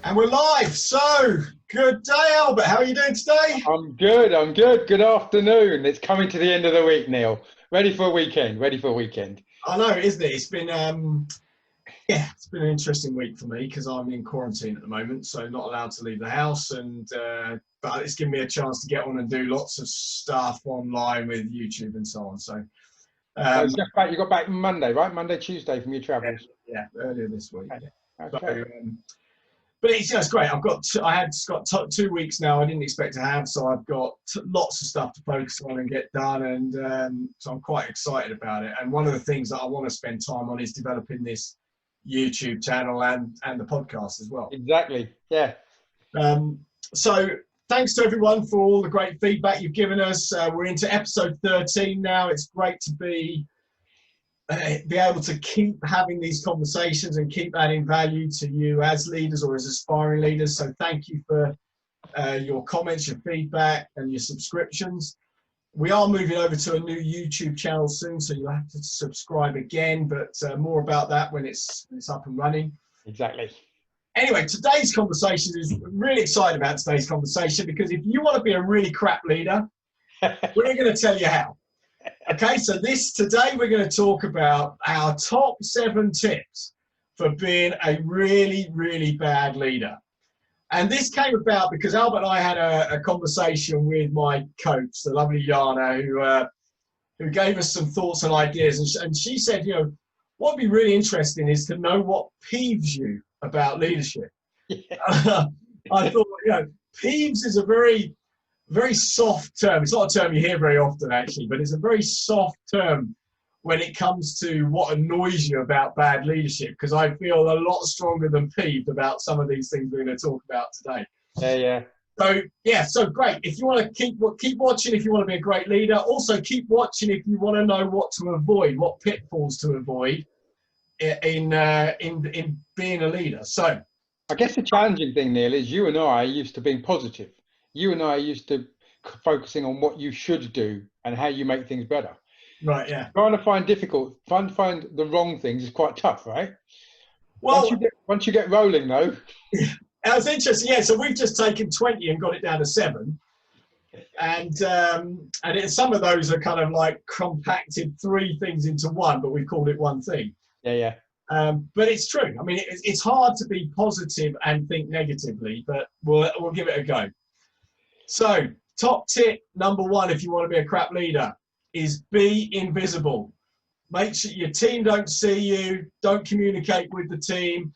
And we're live. So, good day, Albert. How are you doing today? I'm good. I'm good. Good afternoon. It's coming to the end of the week, Neil. Ready for a weekend. Ready for a weekend. I know, isn't it? It's been, it's been an interesting week for me because I'm in quarantine at the moment, so not allowed to leave the house. But it's given me a chance to get on and do lots of stuff online with YouTube and so on. So, Just back, you got back Monday, right? Monday, Tuesday from your travels. yeah, earlier this week. Okay. So, but it's great. I had got 2 weeks now. I didn't expect to have, so I've got lots of stuff to focus on and get done, and so I'm quite excited about it. And one of the things that I want to spend time on is developing this YouTube channel and the podcast as well. Exactly. Yeah. So thanks to everyone for all the great feedback you've given us. We're into episode 13 now. It's great to be able to keep having these conversations and keep adding value to you as leaders or as aspiring leaders. So thank you for your comments, your feedback, and your subscriptions. We are moving over to a new YouTube channel soon, so you'll have to subscribe again, but more about that when it's up and running. Exactly. Anyway, today's conversation is really excited about today's conversation because if you want to be a really crap leader, we're going to tell you how. Okay, so today we're going to talk about our top 7 tips for being a really, really bad leader. And this came about because Albert and I had a conversation with my coach, the lovely Yana, who gave us some thoughts and ideas. And she said, what would be really interesting is to know what peeves you about leadership. Yeah. I thought, peeves is a very soft term. It's not a term you hear very often, actually, but it's a very soft term when it comes to what annoys you about bad leadership, because I feel a lot stronger than peeved about some of these things we're going to talk about today. Yeah. So great. If you want to keep watching, if you want to be a great leader, also keep watching if you want to know what to avoid, what pitfalls to avoid in being a leader. So I guess the challenging thing, Neil, is you and I are used to being positive. You and I are used to focusing on what you should do and how you make things better. Right, yeah. Trying to find the wrong things is quite tough, right? Well, once you get rolling, though. That's interesting. Yeah, so we've just taken 20 and got it down to 7, and some of those are kind of like compacted 3 things into one, but we've called it one thing. Yeah. But it's true. I mean, it's hard to be positive and think negatively, but we'll give it a go. So, top tip number 1, if you want to be a crap leader, is be invisible. Make sure your team don't see you, don't communicate with the team.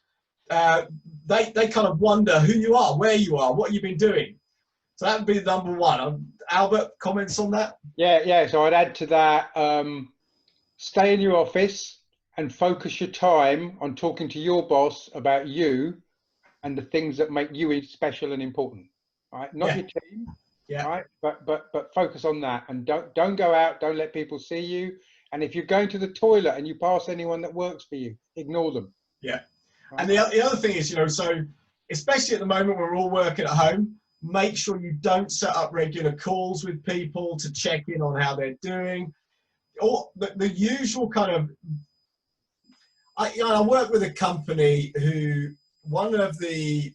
They kind of wonder who you are, where you are, what you've been doing. So that would be number 1. Albert, comments on that? Yeah. So I'd add to that, stay in your office and focus your time on talking to your boss about you and the things that make you special and important. Right, not your team. Yeah. Right, but focus on that, and don't go out. Don't let people see you. And if you're going to the toilet and you pass anyone that works for you, ignore them. Yeah. Right. And the other thing is, so especially at the moment we're all working at home, make sure you don't set up regular calls with people to check in on how they're doing, or the usual kind of. I work with a company who one of the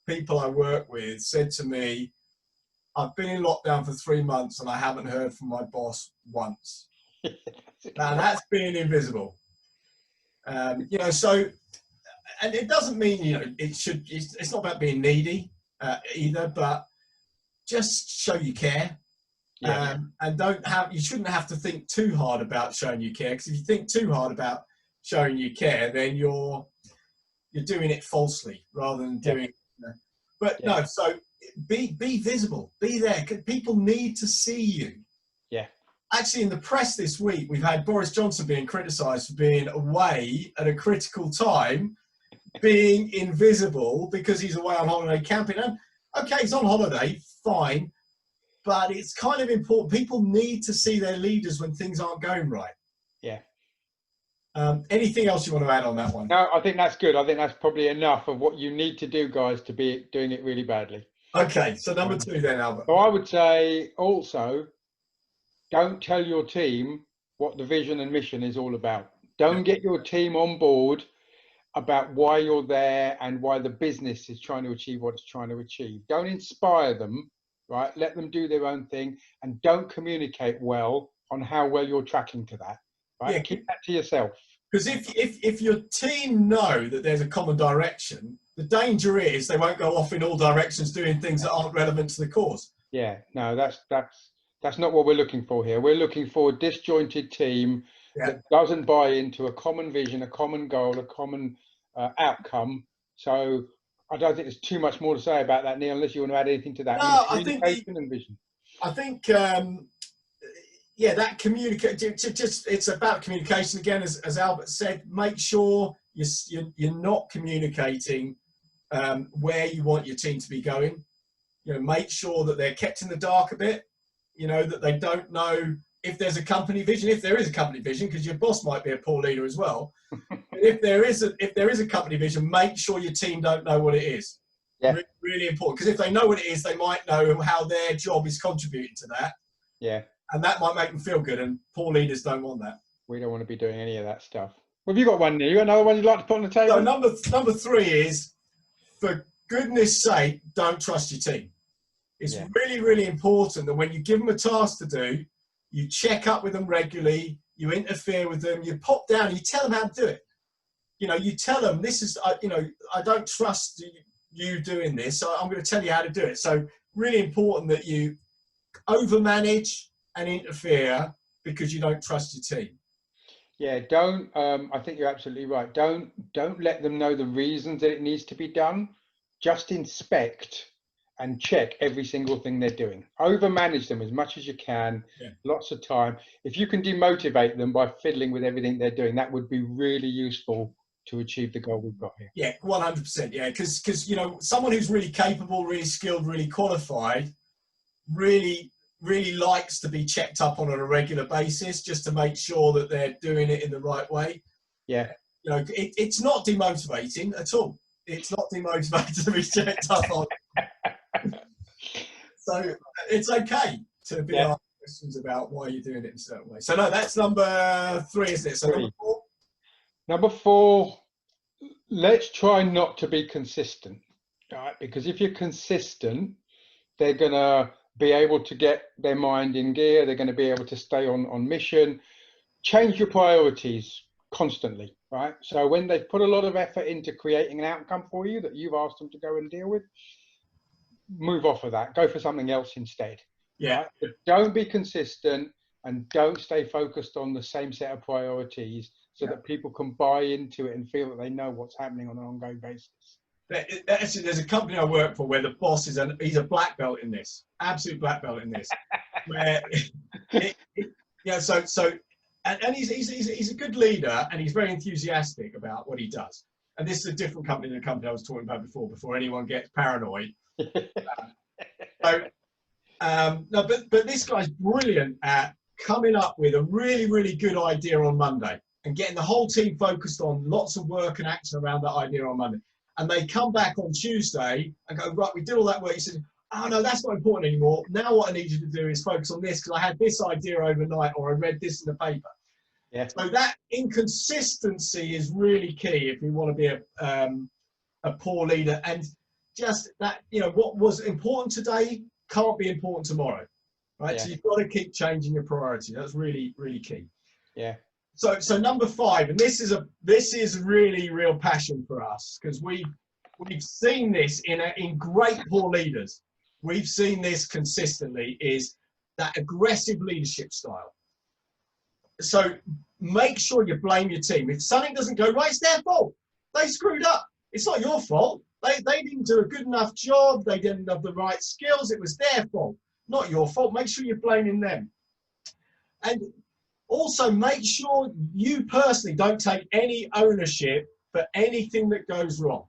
people I work with said to me, I've been in lockdown for 3 months and I haven't heard from my boss once. Now that's being invisible. So, and it doesn't mean, it's not about being needy either, but just show you care. Yeah. And you shouldn't have to think too hard about showing you care, because if you think too hard about showing you care, then you're doing it falsely rather than doing it. No, so be visible, be there. People need to see you. Yeah. Actually, in the press this week, we've had Boris Johnson being criticised for being away at a critical time, being invisible because he's away on holiday camping. And okay, he's on holiday, fine, but it's kind of important. People need to see their leaders when things aren't going right. Yeah. Anything else you want to add on that one? No, I think that's good. I think that's probably enough of what you need to do, guys, to be doing it really badly. Okay, so number 2 then, Albert. So I would say also, don't tell your team what the vision and mission is all about. Don't get your team on board about why you're there and why the business is trying to achieve what it's trying to achieve. Don't inspire them, right? Let them do their own thing, and don't communicate well on how well you're tracking to that, right? Yeah, Keep that to yourself. because if your team know that there's a common direction, the danger is they won't go off in all directions doing things that aren't relevant to the cause. Yeah, no, that's not what we're looking for here. We're looking for a disjointed team that doesn't buy into a common vision, a common goal, a common outcome. So I don't think there's too much more to say about that, Neil, unless you want to add anything to that. No, Communication and vision. I think yeah, that it's about communication again, as Albert said. Make sure you're not communicating where you want your team to be going. You know, make sure that they're kept in the dark a bit. You know, that they don't know if there's a company vision. If there is a company vision, because your boss might be a poor leader as well. But if there is a company vision, make sure your team don't know what it is. Yeah. Really important, because if they know what it is, they might know how their job is contributing to that. Yeah. And that might make them feel good, and poor leaders don't want that. We don't want to be doing any of that stuff. Well, have you got one, Neil? You got another one you'd like to put on the table? So number 3 is, for goodness sake, don't trust your team. It's really, really important that when you give them a task to do, you check up with them regularly, you interfere with them, you pop down, you tell them how to do it. You know, you tell them, this is, you know, I don't trust you doing this, so I'm going to tell you how to do it. So really important that you overmanage and interfere because you don't trust your team. Yeah, don't. I think you're absolutely right. Don't let them know the reasons that it needs to be done. Just inspect and check every single thing they're doing. Overmanage them as much as you can. Yeah. Lots of time. If you can demotivate them by fiddling with everything they're doing, that would be really useful to achieve the goal we've got here. Yeah, 100%. Yeah, because you know, someone who's really capable, really skilled, really qualified, really likes to be checked up on a regular basis, just to make sure that they're doing it in the right way. Yeah. You know, it's not demotivating at all. It's not demotivating to be checked up on. So it's okay to be asked questions about why you're doing it in a certain way. So no, that's number 3, isn't it? So 3. number 4. Number 4, let's try not to be consistent, right? Because if you're consistent, they're gonna be able to get their mind in gear. They're going to be able to stay on mission. Change your priorities constantly, right? So when they've put a lot of effort into creating an outcome for you that you've asked them to go and deal with, move off of that. Go for something else instead. Yeah. Right? But don't be consistent and don't stay focused on the same set of priorities so that people can buy into it and feel that they know what's happening on an ongoing basis. Actually, there's a company I work for where the boss he's a black belt in this, absolute black belt in this. Where and he's a good leader, and he's very enthusiastic about what he does. And this is a different company than the company I was talking about before anyone gets paranoid. No, but this guy's brilliant at coming up with a really good idea on Monday and getting the whole team focused on lots of work and action around that idea on Monday. And they come back on Tuesday and go, right, we did all that work. He said, oh, no, that's not important anymore. Now what I need you to do is focus on this because I had this idea overnight or I read this in the paper. Yeah. So that inconsistency is really key if you want to be a poor leader. And just that, you know, what was important today can't be important tomorrow, right? Yeah. So you've got to keep changing your priority. That's really key. Yeah. So number 5, and this is really real passion for us because we've seen this in great poor leaders. We've seen this consistently, is that aggressive leadership style. So make sure you blame your team. If something doesn't go right, it's their fault. They screwed up. It's not your fault. They didn't do a good enough job. They didn't have the right skills. It was their fault, not your fault. Make sure you're blaming them. And also, make sure you personally don't take any ownership for anything that goes wrong.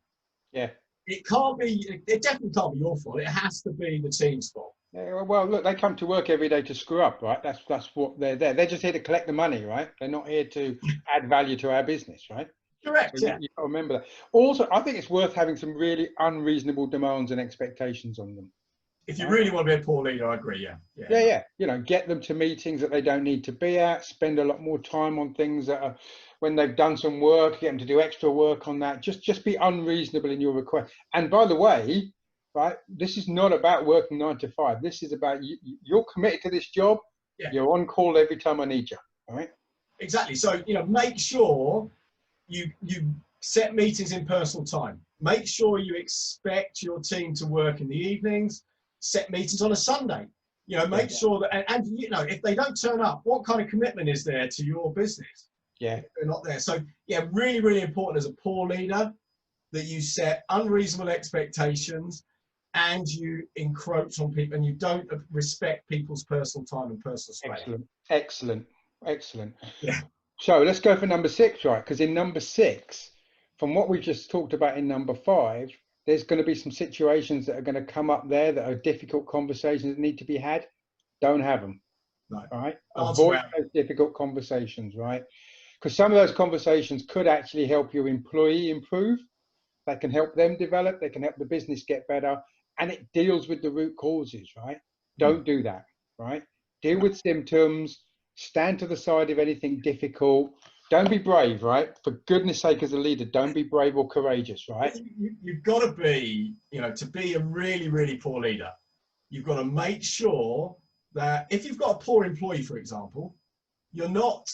Yeah. It definitely can't be your fault. It has to be the team's fault. Yeah, well, look, they come to work every day to screw up, right? That's what they're there. They're just here to collect the money, right? They're not here to add value to our business, right? Correct, so yeah. You've got to remember that. Also, I think it's worth having some really unreasonable demands and expectations on them. If you really want to be a poor leader, I agree, yeah. Yeah. You know, get them to meetings that they don't need to be at, spend a lot more time on things that are when they've done some work, get them to do extra work on that. Just be unreasonable in your request. And by the way, right, this is not about working 9 to 5. This is about you're committed to this job. Yeah. You're on call every time I need you. All right. Exactly. So, make sure you set meetings in personal time. Make sure you expect your team to work in the evenings. Set meetings on a Sunday. Make sure that, and if they don't turn up, what kind of commitment is there to your business? Yeah. If they're not there. So, yeah, really, really important as a poor leader that you set unreasonable expectations and you encroach on people and you don't respect people's personal time and personal space. Excellent. Yeah. So let's go for number 6, right? Because in number 6, from what we just talked about in number 5, there's going to be some situations that are going to come up there that are difficult conversations that need to be had. Don't have them. No. Right? Avoid those difficult conversations, right? Because some of those conversations could actually help your employee improve. They can help them develop. They can help the business get better. And it deals with the root causes, right? Don't do that, right? Deal with symptoms. Stand to the side of anything difficult. Don't be brave, right? For goodness sake, as a leader, don't be brave or courageous, right? You've got to be, to be a really, really poor leader, you've got to make sure that if you've got a poor employee, for example, you're not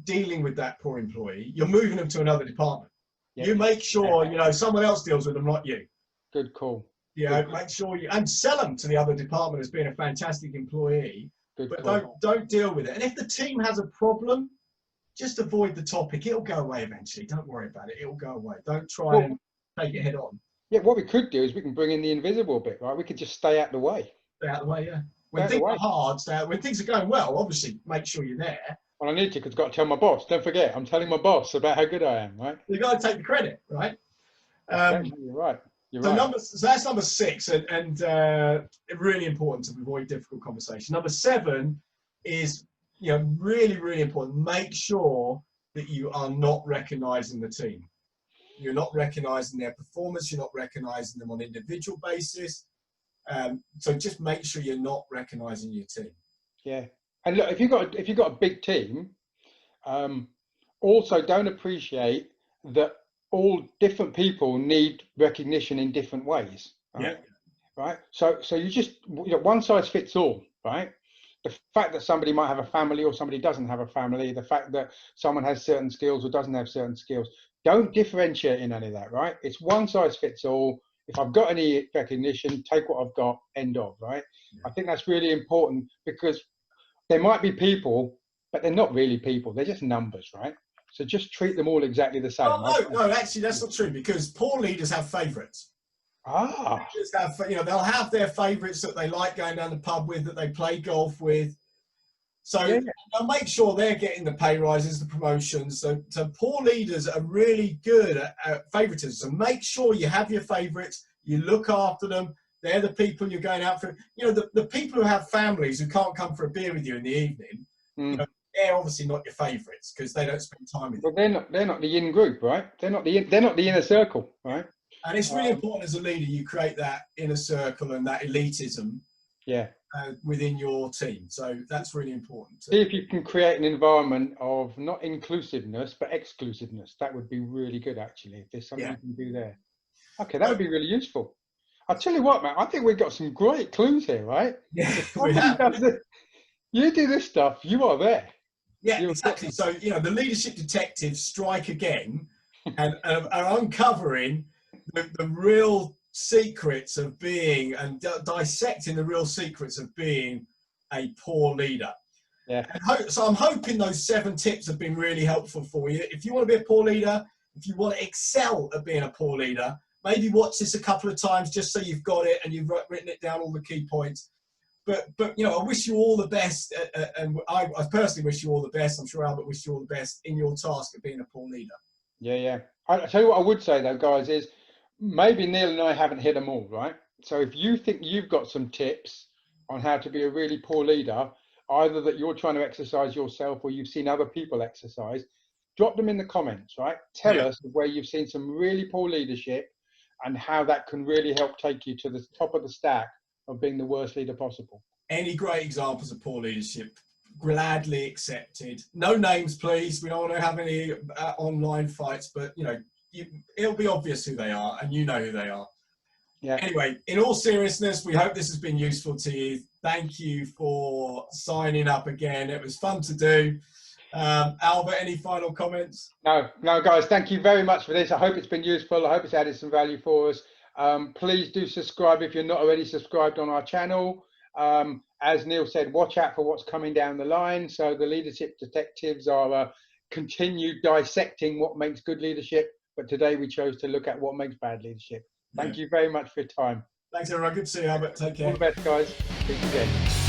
dealing with that poor employee. You're moving them to another department. Yep. You make sure, someone else deals with them, not you. Good call. Make sure and sell them to the other department as being a fantastic employee. Don't deal with it. And if the team has a problem, just avoid the topic. It'll go away eventually. Don't worry about it. It'll go away. Don't try and take it head on. Yeah, what we could do is we can bring in the invisible bit, right? We could just stay out the way. Stay out the way, yeah. When things are hard, stay out. When things are going well, obviously, make sure you're there. Well, I need to, because I've got to tell my boss. Don't forget, I'm telling my boss about how good I am, right? You've got to take the credit, right? You're right. So that's number 6, and really important to avoid difficult conversation. Number 7 is, really, really important. Make sure that you are not recognizing the team. You're not recognizing their performance. You're not recognizing them on an individual basis. So just make sure you're not recognizing your team. Yeah. And look, if you've got a big team, also don't appreciate that all different people need recognition in different ways. Right? Yeah. Right. So you just, one size fits all, right? The fact that somebody might have a family or somebody doesn't have a family, the fact that someone has certain skills or doesn't have certain skills, don't differentiate in any of that, right? It's one size fits all. If I've got any recognition, take what I've got, end of, right? Yeah. I think that's really important, because there might be people, but they're not really people. They're just numbers, right? So just treat them all exactly the same. No, actually, that's not true, because poor leaders have favourites. They'll have their favourites that they like going down the pub with, that they play golf with. So they'll make sure they're getting the pay rises, the promotions. So poor leaders are really good at favouritism. So make sure you have your favourites, you look after them. They're the people you're going out for. The people who have families who can't come for a beer with you in the evening, they're obviously not your favourites, because they don't spend time with you. Well, they're not the in group, right? They're not the inner circle, right? And it's really important as a leader you create that inner circle and that elitism. Yeah. Within your team. So that's really important. See if you can create an environment of not inclusiveness, but exclusiveness. That would be really good, actually, if there's something you can do there. Okay, that would be really useful. I'll tell you what, man, I think we've got some great clues here, right? Yeah, we have. You do this stuff, you are there. Yeah, exactly. So, the leadership detectives strike again and are uncovering the real secrets of being, and dissecting the real secrets of being a poor leader. Yeah. So I'm hoping those 7 tips have been really helpful for you. If you want to be a poor leader, if you want to excel at being a poor leader, maybe watch this a couple of times just so you've got it and you've written it down, all the key points. But I wish you all the best, and I personally wish you all the best. I'm sure Albert wished you all the best in your task of being a poor leader. Yeah. I tell you what I would say though, guys, is maybe Neil and I haven't hit them all, right? So if you think you've got some tips on how to be a really poor leader, either that you're trying to exercise yourself or you've seen other people exercise, drop them in the comments, right? Tell us where you've seen some really poor leadership and how that can really help take you to the top of the stack of being the worst leader possible. Any great examples of poor leadership, gladly accepted. No names, please. We don't want to have any online fights, but you know, it'll be obvious who they are, and you know who they are. Yeah. Anyway, in all seriousness, we hope this has been useful to you. Thank you for signing up again. It was fun to do. Albert, any final comments? No, guys, thank you very much for this. I hope it's been useful. I hope it's added some value for us. Please do subscribe if you're not already subscribed on our channel. As Neil said, watch out for what's coming down the line. So the leadership detectives are continue dissecting what makes good leadership. But today we chose to look at what makes bad leadership. Thank you very much for your time. Thanks, everyone. Good to see you, Albert. Take care. All the best, guys. Speak again.